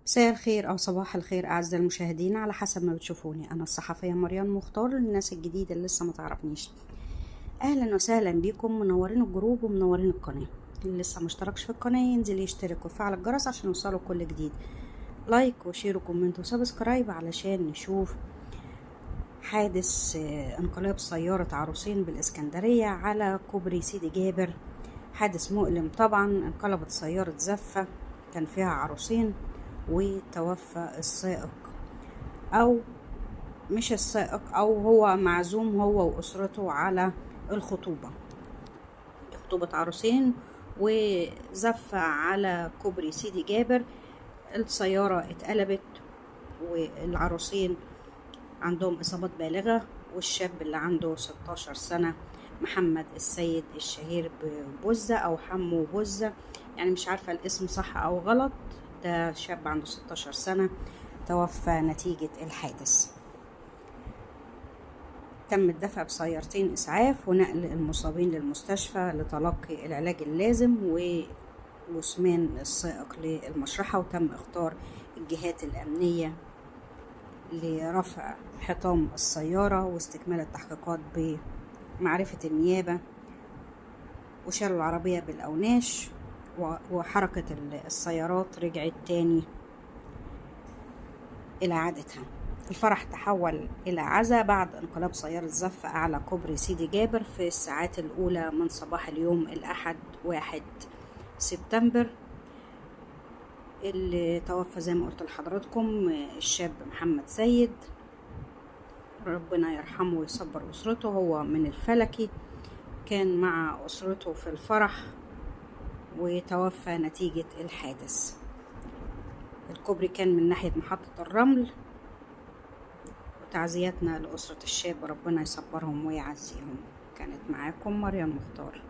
مساء الخير أو صباح الخير أعزائي المشاهدين، على حسب ما بتشوفوني. أنا الصحفية مريم مختار، للناس الجديدة اللي لسه ما تعرفنيش. أهلا وسهلا بيكم، منورين الجروب ومنورين القناة. اللي لسه مشتركش في القناة ينزل يشترك ويفعل الجرس عشان يوصله كل جديد. لايك وشير وكومنت وسبسكرايب علشان نشوف حادث انقلاب سيارة عروسين بالإسكندرية على كوبري سيدي جابر. حادث مؤلم طبعا. انقلبت سيارة زفة كان فيها عروسين وتوفى السائق، او مش السائق، او هو معزوم هو واسرته على خطوبة عروسين، وزف على كوبري سيدي جابر. السيارة اتقلبت والعروسين عندهم اصابات بالغة، والشاب اللي عنده 16 سنة محمد السيد الشهير ببوزة او حمو بوزة، يعني مش عارفة الاسم صح او غلط. ده شاب عنده 16 سنة توفى نتيجة الحادث. تم الدفع بسيارتين إسعاف ونقل المصابين للمستشفى لتلقي العلاج اللازم، ووصمان السائق للمشرحة. وتم اختار الجهات الأمنية لرفع حطام السيارة واستكمال التحقيقات بمعرفة النيابة، وشالوا العربية بالأوناش، وحركة السيارات رجعت تاني إلى عادتها. الفرح تحول إلى عزا بعد انقلاب سيارة زف أعلى كوبري سيدي جابر في الساعات الأولى من صباح اليوم الأحد 1 سبتمبر. اللي توفى زي ما قلت لحضراتكم الشاب محمد سيد، ربنا يرحمه ويصبر أسرته. هو من الفلكي، كان مع أسرته في الفرح وتوفى نتيجة الحادث. الكوبري كان من ناحية محطة الرمل. تعزياتنا لأسرة الشاب، ربنا يصبرهم ويعزيهم. كانت معاكم مريم مختار.